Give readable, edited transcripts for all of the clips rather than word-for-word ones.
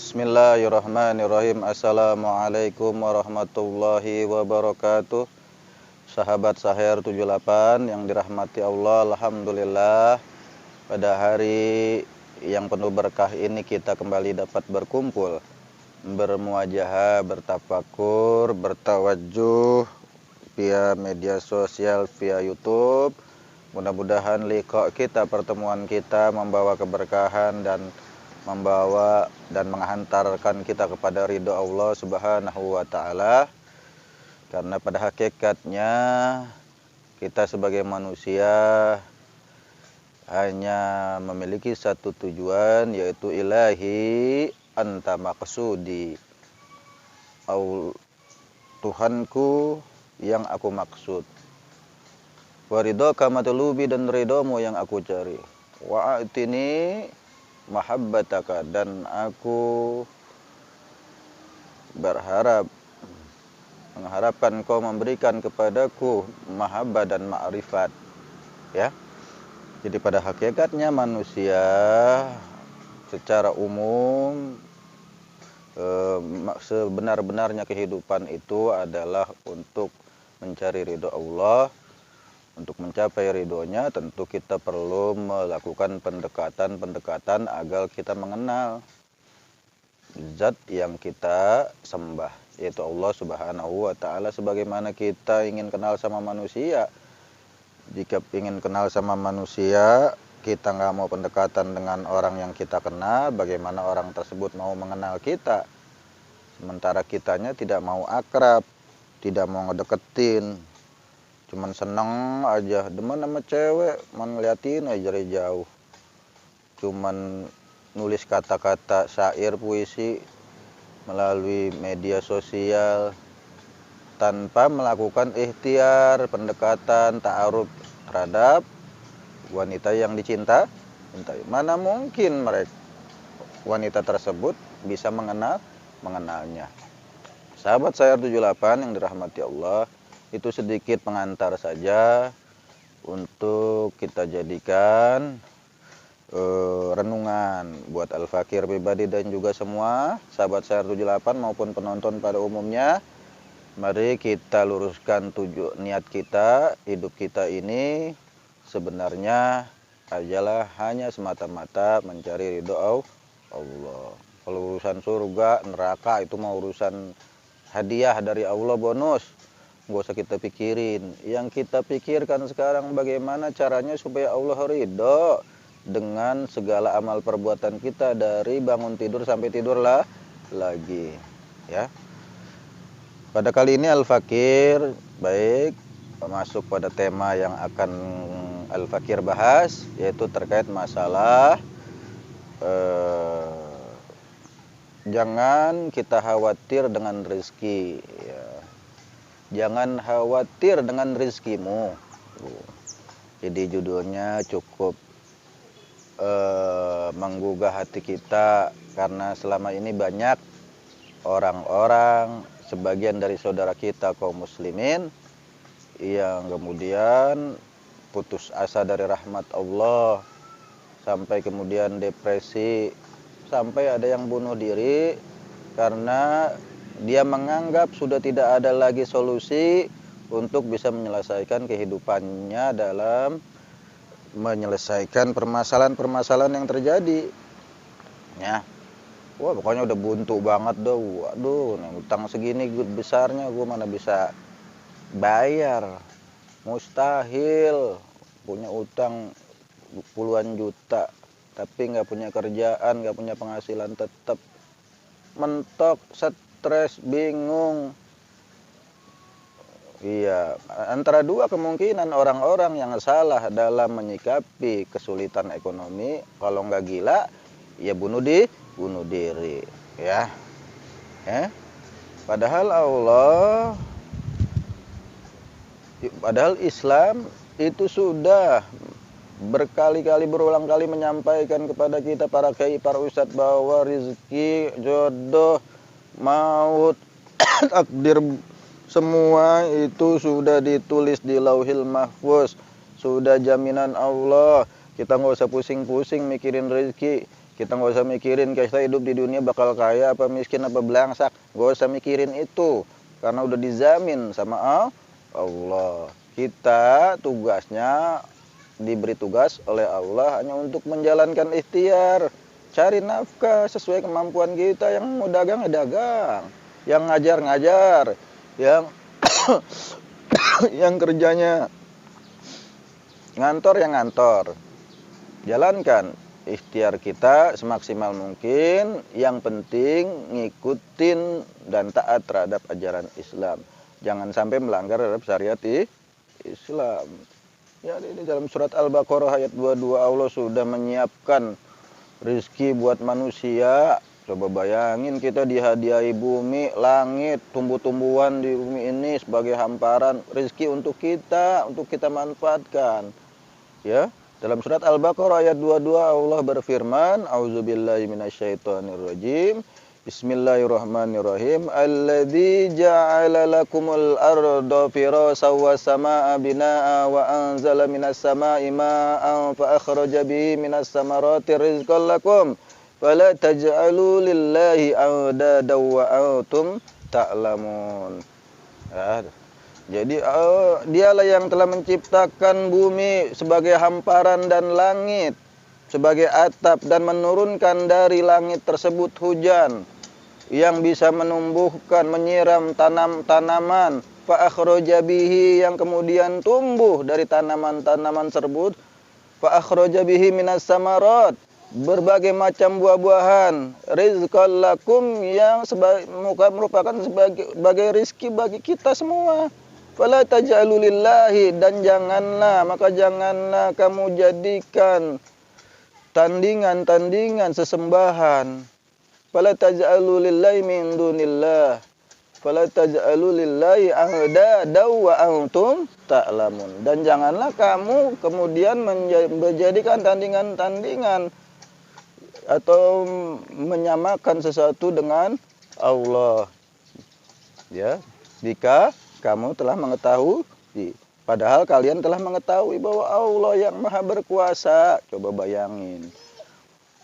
Bismillahirrahmanirrahim. Assalamualaikum warahmatullahi wabarakatuh. Sahabat Sahir 78 yang dirahmati Allah, alhamdulillah pada hari yang penuh berkah ini kita kembali dapat berkumpul, bermuajahah, bertafakur, bertawajuh via media sosial, via YouTube. Mudah-mudahan liqa kita, pertemuan kita membawa keberkahan dan membawa dan menghantarkan kita kepada ridho Allah Subhanahu wa taala. Karena pada hakikatnya kita sebagai manusia hanya memiliki satu tujuan, yaitu ilahi anta maqsudi, Tuhanku yang aku maksud, waridhoka matlubi, dan ridhomu yang aku cari, wa'atini mahabbataka, dan aku mengharapkan kau memberikan kepadaku mahabbah dan ma'rifat, ya. Jadi pada hakikatnya manusia secara umum sebenar-benarnya kehidupan itu adalah untuk mencari ridho Allah. Untuk mencapai ridhonya tentu kita perlu melakukan pendekatan agar kita mengenal zat yang kita sembah, yaitu Allah Subhanahu wa taala. Sebagaimana kita ingin kenal sama manusia, jika ingin kenal sama manusia kita nggak mau pendekatan dengan orang yang kita kenal, bagaimana orang tersebut mau mengenal kita, sementara kitanya tidak mau akrab, tidak mau ngedeketin, cuman seneng aja, demen sama cewek, ngeliatin aja dari jauh, cuman nulis kata-kata syair puisi melalui media sosial tanpa melakukan ikhtiar, pendekatan, ta'aruf terhadap wanita yang dicintai. Mana mungkin mereka wanita tersebut bisa mengenalnya. Sahabat Sahir 78 yang dirahmati Allah, itu sedikit pengantar saja untuk kita jadikan renungan buat Al-Fakir pribadi dan juga semua sahabat Sahir 78 maupun penonton pada umumnya. Mari kita luruskan niat kita. Hidup kita ini sebenarnya adalah hanya semata-mata mencari ridho Allah. Kalau urusan surga, neraka itu mau urusan hadiah dari Allah, bonus. Gak usah kita pikirin. Yang kita pikirkan sekarang bagaimana caranya supaya Allah ridho dengan segala amal perbuatan kita dari bangun tidur sampai tidurlah lagi, ya. Pada kali ini Al-Fakir baik masuk pada tema yang akan Al-Fakir bahas, yaitu terkait masalah jangan kita khawatir dengan rezeki, ya. Jangan khawatir dengan rizkimu. Jadi judulnya cukup menggugah hati kita, karena selama ini banyak orang-orang, sebagian dari saudara kita kaum muslimin, yang kemudian putus asa dari rahmat Allah, sampai kemudian depresi, sampai ada yang bunuh diri karena dia menganggap sudah tidak ada lagi solusi untuk bisa menyelesaikan kehidupannya dalam menyelesaikan permasalahan-permasalahan yang terjadi, ya. Wah, pokoknya udah buntu banget dah. Waduh, utang segini besarnya gue mana bisa bayar. Mustahil punya utang puluhan juta tapi nggak punya kerjaan, nggak punya penghasilan tetap, mentok, stres, bingung. Iya, antara dua kemungkinan orang-orang yang salah dalam menyikapi kesulitan ekonomi. Kalau nggak gila, ya bunuh diri, ya. Padahal Islam itu sudah berkali-kali, berulang kali menyampaikan kepada kita para kiai, para ustadz, bahwa rezeki, jodoh, maut, takdir semua itu sudah ditulis di Lauhil Mahfuz, sudah jaminan Allah. Kita nggak usah pusing-pusing mikirin rezeki, Kita nggak usah mikirin kita hidup di dunia bakal kaya apa miskin apa belangsak. Nggak usah mikirin itu. Karena udah dijamin sama Allah. Kita tugasnya diberi tugas oleh Allah hanya untuk menjalankan ikhtiar. Cari nafkah sesuai kemampuan kita. Yang mau dagang ya dagang. Yang ngajar-ngajar. Yang yang kerjanya ngantor yang ngantor. Jalankan ikhtiar kita semaksimal mungkin. Yang penting ngikutin dan taat terhadap ajaran Islam. Jangan sampai melanggar terhadap syariat Islam. Ya, ini dalam surat Al-Baqarah ayat 22 Allah sudah menyiapkan rezeki buat manusia. Coba bayangin kita dihadiahi bumi, langit, tumbuh-tumbuhan di bumi ini sebagai hamparan rezeki untuk kita manfaatkan. Ya. Dalam surat Al-Baqarah ayat 22 Allah berfirman, A'udzubillahi minasyaitonirrajim. Bismillahirrahmanirrahim. Alladzi ja'ala lakumul arda firasyan was samaa'a binaa'a wa anzala minas samaa'i maa'an fa akhraja bihi minas samarati rizqan lakum fala taj'alu lillahi andadan wa antum ta'lamun. Jadi dialah yang telah menciptakan bumi sebagai hamparan dan langit sebagai atap dan menurunkan dari langit tersebut hujan yang bisa menumbuhkan menyiram tanaman fa akhraja bihi yang kemudian tumbuh dari tanaman-tanaman tersebut fa akhraja bihi minas samarat berbagai macam buah-buahan rizqan lakum yang merupakan sebagai rizki bagi kita semua. Fala taj'alu lillahi dan janganlah kamu jadikan tandingan sesembahan. Fala taj'alu lillahi min dunillah. Fala taj'alu lillahi andadan wa antum ta'lamun. Dan janganlah kamu kemudian menjadikan tandingan atau menyamakan sesuatu dengan Allah. Ya, jika kamu telah mengetahui, padahal kalian telah mengetahui bahwa Allah yang maha berkuasa. Coba bayangin,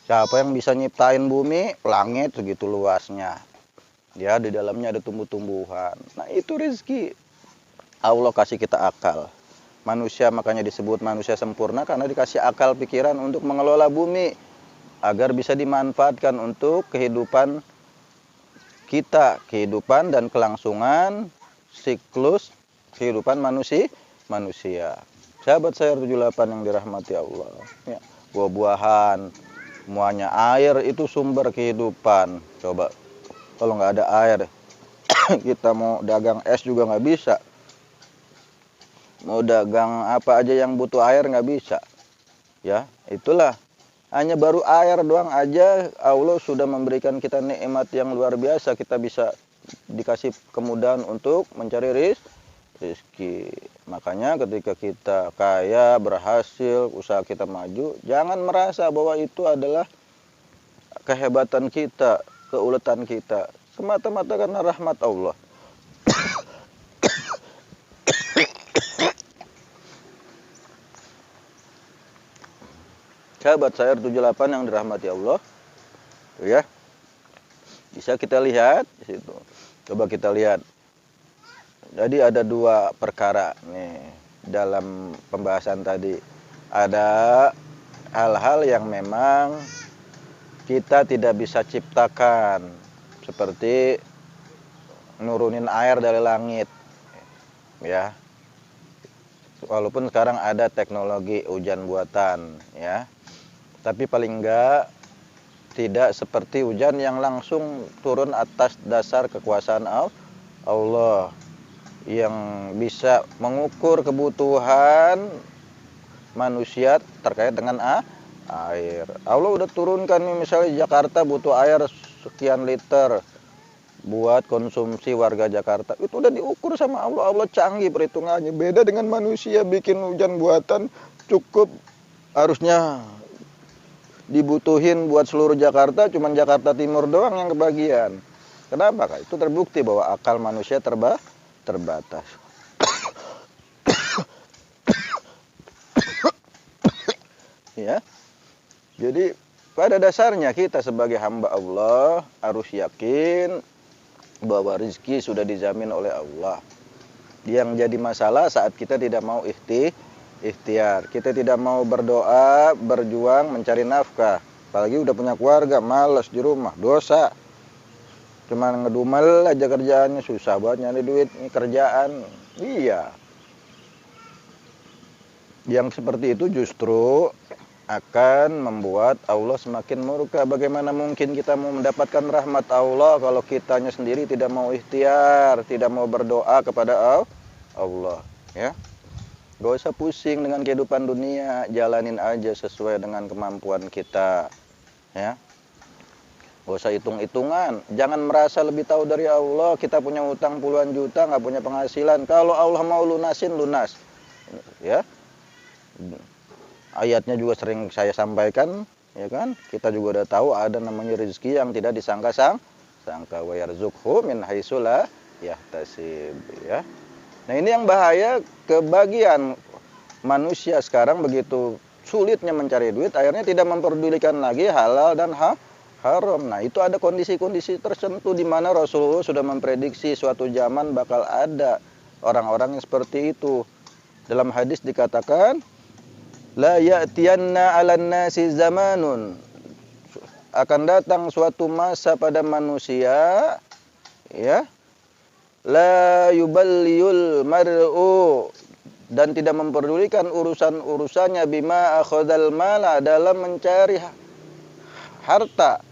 siapa yang bisa nyiptain bumi, langit segitu luasnya. Ya, di dalamnya ada tumbuh-tumbuhan. Nah, itu rezeki. Allah kasih kita akal. Manusia makanya disebut manusia sempurna karena dikasih akal pikiran untuk mengelola bumi agar bisa dimanfaatkan untuk kehidupan kita, kehidupan dan kelangsungan siklus kehidupan manusia. Sahabat saya 78 yang dirahmati Allah. Ya, buah-buahan, semuanya air itu sumber kehidupan. Coba kalau nggak ada air, kita mau dagang es juga nggak bisa. Mau dagang apa aja yang butuh air nggak bisa. Ya, itulah. Hanya baru air doang aja Allah sudah memberikan kita nikmat yang luar biasa. Kita bisa dikasih kemudahan untuk mencari rezeki. Makanya ketika kita kaya, berhasil, usaha kita maju, jangan merasa bahwa itu adalah kehebatan kita, keuletan kita. Semata-mata karena rahmat Allah. Sahabat saya 78 yang dirahmati Allah. Ya. Bisa kita lihat di situ. Coba kita lihat. Jadi ada dua perkara nih dalam pembahasan tadi. Ada hal-hal yang memang kita tidak bisa ciptakan, seperti nurunin air dari langit. Ya. Walaupun sekarang ada teknologi hujan buatan, ya. Tapi paling enggak tidak seperti hujan yang langsung turun atas dasar kekuasaan Allah yang bisa mengukur kebutuhan manusia terkait dengan air. Allah udah turunkan nih, misalnya Jakarta butuh air sekian liter buat konsumsi warga Jakarta. Itu udah diukur sama Allah. Allah canggih perhitungannya. Beda dengan manusia bikin hujan buatan cukup harusnya dibutuhin buat seluruh Jakarta, cuman Jakarta Timur doang yang kebagian. Kenapa? Kak? Itu terbukti bahwa akal manusia terbatas. Ya. Jadi pada dasarnya kita sebagai hamba Allah harus yakin bahwa rezeki sudah dijamin oleh Allah. Yang jadi masalah saat kita tidak mau ikhtiar. Kita tidak mau berdoa, berjuang, mencari nafkah. Apalagi udah punya keluarga, malas di rumah, dosa. Cuma ngedumel aja kerjaannya, susah banget nyari duit, ini kerjaan. Iya. Yang seperti itu justru akan membuat Allah semakin murka. Bagaimana mungkin kita mau mendapatkan rahmat Allah kalau kitanya sendiri tidak mau ikhtiar, tidak mau berdoa kepada Allah, ya. Gak usah pusing dengan kehidupan dunia, jalanin aja sesuai dengan kemampuan kita, ya. Gak usah hitung-hitungan, jangan merasa lebih tahu dari Allah. Kita punya utang puluhan juta, nggak punya penghasilan. Kalau Allah mau lunasin, lunas, ya. Ayatnya juga sering saya sampaikan, ya kan? Kita juga udah tahu ada namanya rezeki yang tidak disangka-sangka, wa yarzuqhu min haitsu la yahtasib, ya. Nah, ini yang bahaya, kebagian manusia sekarang begitu sulitnya mencari duit, akhirnya tidak memperdulikan lagi halal dan haram. Nah, itu ada kondisi-kondisi tertentu di mana Rasulullah sudah memprediksi suatu zaman bakal ada orang-orang yang seperti itu. Dalam hadis dikatakan, la ya'tiyanna 'alan nasi zamanun, akan datang suatu masa pada manusia, ya, la yuballiyul mar'u, dan tidak memperdulikan urusan-urusannya bima akhadhal mala, dalam mencari harta,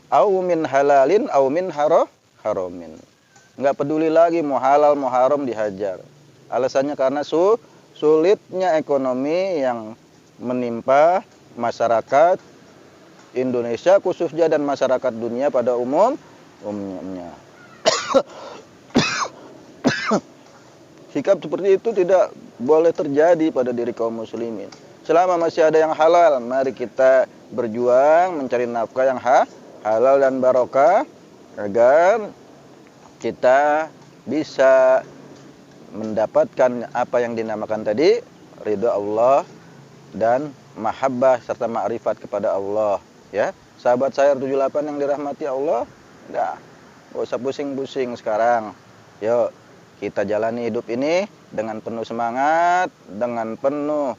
au min halalin au min haramin. Enggak peduli lagi mau halal mau haram, dihajar. Alasannya karena sulitnya ekonomi yang menimpa masyarakat Indonesia khususnya dan masyarakat dunia pada umumnya. Sikap seperti itu tidak boleh terjadi pada diri kaum muslimin. Selama masih ada yang halal, mari kita berjuang mencari nafkah yang halal dan barokah agar kita bisa mendapatkan apa yang dinamakan tadi ridho Allah dan mahabbah serta ma'rifat kepada Allah, ya. Sahabat saya 78 yang dirahmati Allah, enggak usah pusing-pusing sekarang. Yuk kita jalani hidup ini dengan penuh semangat, dengan penuh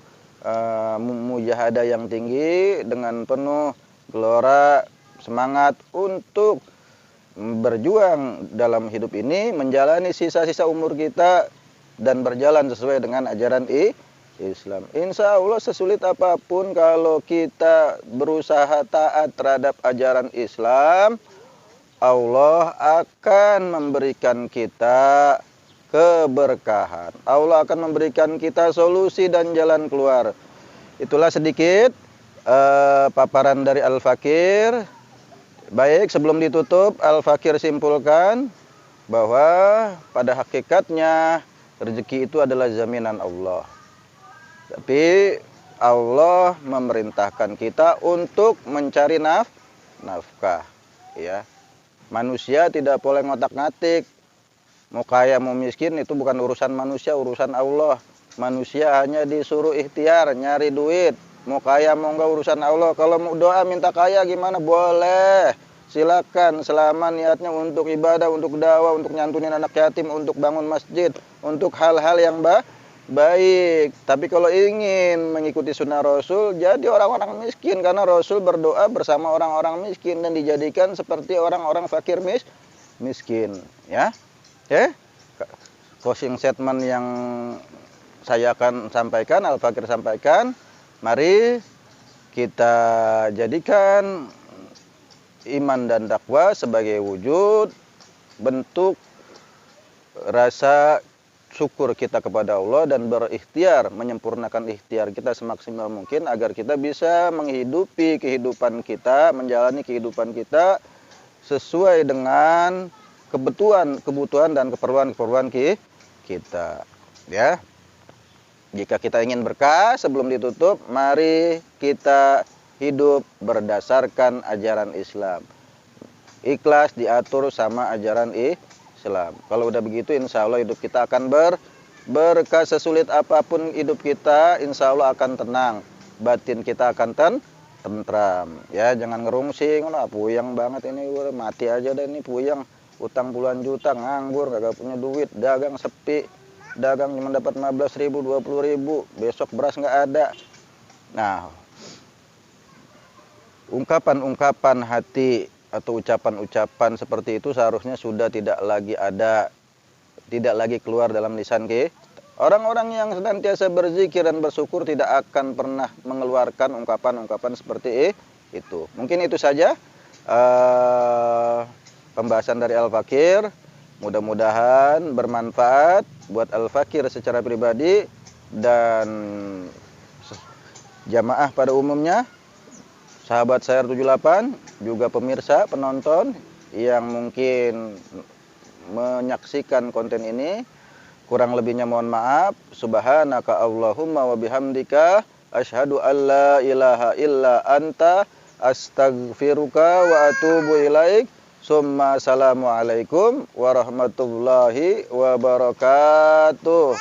mujahadah yang tinggi, dengan penuh gelora semangat untuk berjuang dalam hidup ini, menjalani sisa-sisa umur kita dan berjalan sesuai dengan ajaran Islam. Insya Allah sesulit apapun kalau kita berusaha taat terhadap ajaran Islam, Allah akan memberikan kita keberkahan. Allah akan memberikan kita solusi dan jalan keluar. Itulah sedikit paparan dari Al-Fakir. Baik, sebelum ditutup, Al-Fakir simpulkan bahwa pada hakikatnya rezeki itu adalah jaminan Allah. Tapi Allah memerintahkan kita untuk mencari nafkah, ya. Manusia tidak boleh ngotak-ngatik. Mau kaya mau miskin itu bukan urusan manusia, urusan Allah. Manusia hanya disuruh ikhtiar, nyari duit. Mau kaya mau enggak urusan Allah. Kalau mau doa minta kaya gimana? Boleh. Silakan, selama niatnya untuk ibadah, untuk dakwah, untuk nyantunin anak yatim, untuk bangun masjid, untuk hal-hal yang baik. Tapi kalau ingin mengikuti sunnah Rasul, jadi orang-orang miskin, karena Rasul berdoa bersama orang-orang miskin dan dijadikan seperti orang-orang fakir miskin, ya. Closing statement yang saya akan sampaikan, Al-Fakir sampaikan, mari kita jadikan iman dan dakwah sebagai wujud bentuk rasa syukur kita kepada Allah dan berikhtiar, menyempurnakan ikhtiar kita semaksimal mungkin agar kita bisa menghidupi kehidupan kita, menjalani kehidupan kita sesuai dengan kebutuhan dan keperluan kita, ya. Jika kita ingin berkah, sebelum ditutup, mari kita hidup berdasarkan ajaran Islam. Ikhlas diatur sama ajaran Islam. Kalau udah begitu, insya Allah hidup kita akan berkah. Sesulit apapun hidup kita, insya Allah akan tenang. Batin kita akan tentram. Ya jangan ngerungsing lah, puyeng banget ini, mati aja deh ini puyeng. Utang puluhan juta, nganggur, kagak punya duit, dagang sepi. Dagang cuma dapat 15.000, 20.000, besok beras nggak ada. Nah, ungkapan-ungkapan hati atau ucapan-ucapan seperti itu seharusnya sudah tidak lagi ada, tidak lagi keluar dalam lisan kita. Orang-orang yang senantiasa berzikir dan bersyukur tidak akan pernah mengeluarkan ungkapan-ungkapan seperti itu. Mungkin itu saja pembahasan dari Al-Fakir. Mudah-mudahan bermanfaat buat Al-Fakir secara pribadi dan jamaah pada umumnya, sahabat Sayar 78, juga pemirsa, penonton yang mungkin menyaksikan konten ini. Kurang lebihnya mohon maaf. Subhanaka Allahumma wa bihamdika asyhadu an la ilaha illa anta astaghfiruka wa atubu ilaik. Summa assalamualaikum warahmatullahi wabarakatuh.